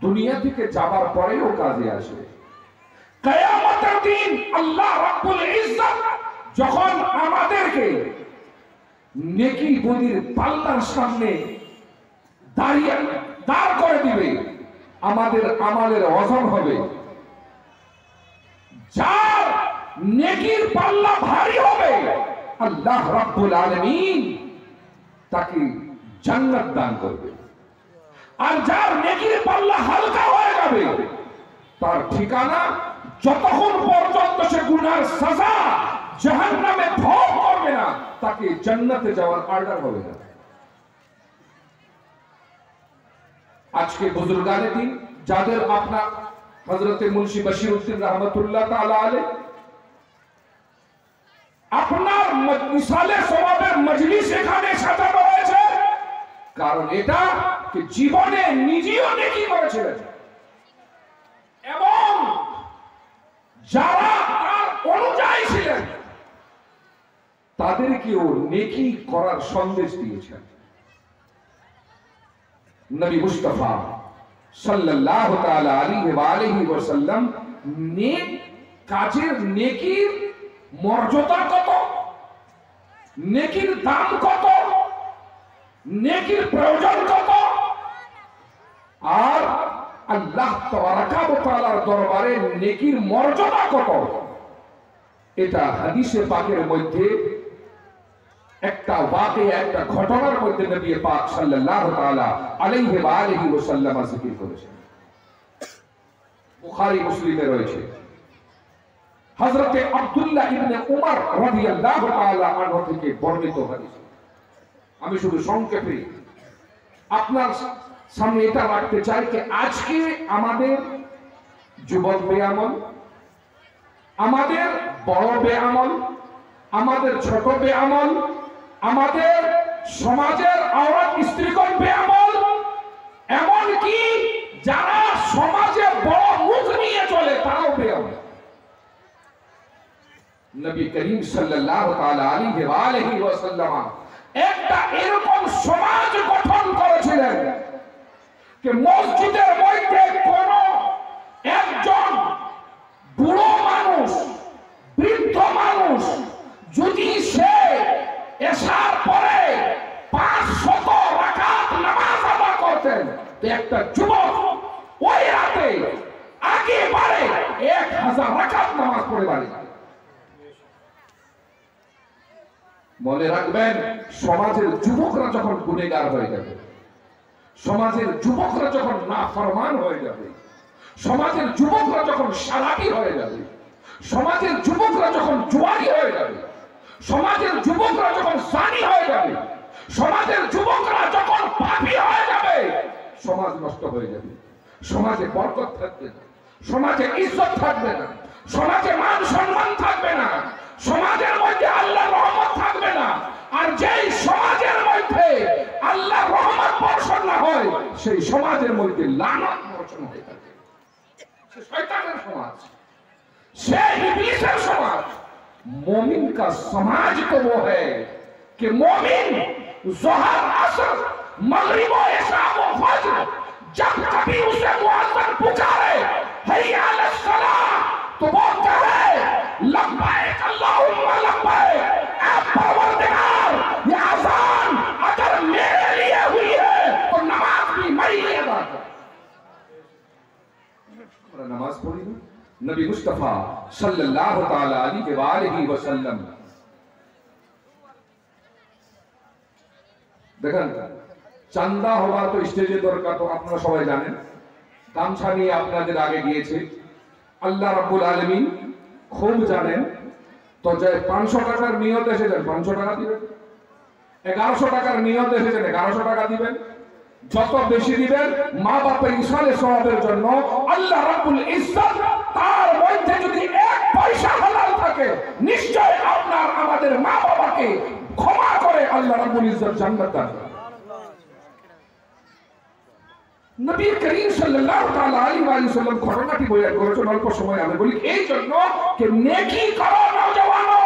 দুনিয়া থেকে যাবার পরেও কাজে আসবে। কিয়ামতের দিন আল্লাহ রাব্বুল ইজ্জত যখন আমাদেরকে নেকি বদির পাল্লার সামনে দাঁড় করে দিবে, আমাদের আমালের ওজন হবে। যার নেকির পাল্লা ভারী হবে আল্লাহ রাব্বুল আলামিন তাকে জান্নাত দান করবে। আর যার নেকির পাল্লা হালকা হয়ে যাবে তার ঠিকানা যতক্ষণ পর্যন্ত সে গুনার সাজা জাহান্নামে ভোগ করবে না তাকে জান্নাতে যাওয়ার অর্ডার হবে না। আজকে বুজুর্গানে দিন যাদের আপনার হযরতে মুন্সি বশিরউদ্দিন রহমাতুল্লাহ তাআলা আলাইহি আপনার মিসালে সওয়াবের মজলিস এখানে সাজানো হয়েছে, কারণ এটা যে জীবনে নিজেও নেকি করেছিলেন এবং যারা তার অনুযায়ী ছিলেন তাদেরকেও নেকি করার সন্দেশ দিয়েছেন। নবী মুস্তাফা সাল্লাল্লাহু তাআলা আলাইহি ওয়া আলিহি ওয়াসাল্লাম নেক কাজের নেকির মর্যাদা কত, নেকির দাম কত, নেকির প্রয়োজন কত, আর আল্লাহ তাবারাকা ওয়া তাআলার দরবারে নেকির মর্যাদা কত, এটা হাদিসে পাকের মধ্যে একটা ওয়াকিয়া, একটা ঘটনার মধ্যে নবী পাক সাল্লাল্লাহু তাআলা আলাইহি ওয়া আলিহি ওয়াসাল্লাম জিকির করেছেন। বুখারী মুসলিমে রয়েছে। হযরতে আব্দুল্লাহ ইবনে উমর রাদিয়াল্লাহু তাআলা আনহু থেকে বর্ণিত হাদিস। আমি শুধু সংক্ষেপে আপনার সামনে এটা রাখতে চাই যে আজকে আমাদের যুবক বেআমল, আমাদের বড় বেআমল, আমাদের ছোট বেআমল, আমাদের সমাজের আওরাত স্ত্রীগণ বেআমল, এমনকি যারা সমাজে বড় মুখ নিয়ে চলে তারাও বেআমল। নবী করিম সাল্লাল্লাহু তাআলা আলাইহি ওয়া আলিহি ওয়াসাল্লাম একটা এরকম সমাজ গঠন করেছিলেন যে মসজিদের মধ্যে কোন একজন বুড়ো মানুষ, বৃদ্ধ মানুষ যদি সে এশার পরে 500 রাকাত নামাজ আদায় করতেন, তো একটা যুবক ওই রাতে একেবারে 1000 রাকাত নামাজ পড়ে বাড়ি। মনে রাখবেন, সমাজের যুবকরা যখন গুনেগার হয়ে যাবে, সমাজের যুবকরা যখন নাফরমান হয়ে যাবে, সমাজের যুবকরা যখন শারাবি হয়ে যাবে, সমাজের যুবকরা যখন জুয়ারি হয়ে যাবে, সমাজের যুবকরা যখন জানি হয়ে যাবে, সমাজের যুবকরা যখন পাপী হয়ে যাবে, সমাজ নষ্ট হয়ে যাবে। সমাজে বরকত থাকবে না, সমাজে ইজ্জত থাকবে না, সমাজে মান সম্মান থাকবে না, সমাজের মধ্যে আল্লাহর রহমত থাকবে না। আর যেই সমাজের মধ্যে আল্লাহর রহমত বর্ষণ না হয় সেই সমাজের মধ্যে লানত বর্ষণ হয়ে থাকে। সে শয়তানের সমাজ, সে ইবলিসের সমাজ। मोमिन का समाज तो वो है कि मोमिन ज़ोहर, असर, मगरिब और इशा व फज्र जब कभी उसे मुअज्जिन पुकारे हय्या अलस सलाह, तो वो कहे लब्बैक अल्लाहुम्मा लब्बैक। ऐ परवरदिगार, ये अज़ान अगर मेरे लिए हुई है तो नमाज भी मैं ही अदा करूं। नमाज पढ़ी ना नबी मुस्तफा सल्लल्लाहु ताला अलैहि वसल्लम। দেখেন, চান্দা হওয়ার তো স্টেজে দরকার, তো আপনারা সবাই জানেন। গামছা নিয়ে আপনাদের আগে গিয়েছে, আল্লাহ রাব্বুল আলামিন খুব জানেন। তো যে 500 টাকার নিয়ত এসেছেন 500 টাকা দিবেন, 1100 টাকার নিয়ত এসেছেন 1100 টাকা দিবেন। যত বেশি দিবেন মা বাপের ইসালে সওয়াবের জন্য আল্লাহ রাব্বুল ইজ্জত তার মধ্যে যদি 1 পয়সা হালাল থাকে, নিশ্চয় আপনার আমাদের মা বাবাকে ক্ষমা করে আল্লাহ রাব্বুল ইজ্জত জান্নাত দান করেন। নবী করিম সাল্লাল্লাহু তাআলা আলাইহি ওয়াসাল্লাম ঘটনাটি বয়ান করেছেন। অল্প সময় আমি বলি এই জন্য যে নেকি করো নওজওয়ানো,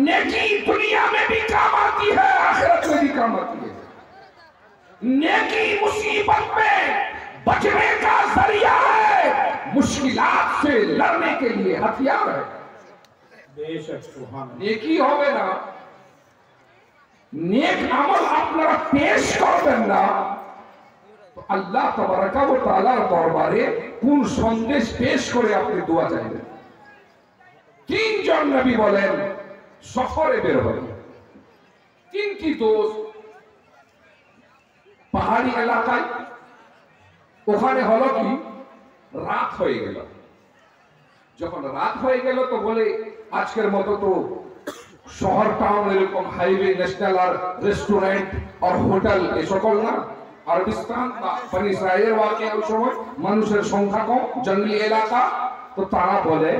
নেকি দুনিয়া में भी काम आती है, आखिरत में भी काम आती है। नेकी मुसीबत में बचने का जरिया है, मुश्किलात से लड़ने के लिए हथियार है। बेशक सुभान नेकी হবে না, नेक আমল আপনারা পেশ করবেন না, তো আল্লাহ তাবারাকা ওয়া তাআলার দরবারে কোন সন্দেশ পেশ করে আপনি দোয়া চাইবেন? তিনজন নবী বলেন সফরে বের হলেন, তিনটি দোষ পাহাড়ি এলাকায়, ওখানে হলো কি রাত হয়ে গেল। যখন রাত হয়ে গেল তো বলে আজকের মতো তো শহর টাউন এরকম হাইওয়ে ন্যাশনাল আর রেস্টুরেন্ট আর হোটেল এ সকল না, আরবিস্তান বা বনি ইসরায়েলের ওয়াকে ওই সময় মানুষের সংখ্যা কম, জঙ্গলি এলাকা। তো তারা বলে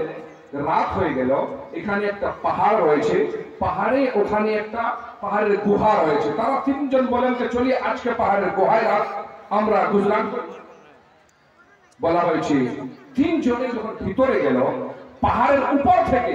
রাত হয়ে গেল, এখানে একটা পাহাড় রয়েছে, পাহাড়ে ওখানে একটা পাহাড়ের গুহা রয়েছে। তারা তিনজন বলেন যে চলি আজকে পাহাড়ের গুহায় রাত আমরা গুজরান করি। বলা হয়েছে তিনজনে যখন ভিতরে গেল, পাহাড়ের উপর থেকে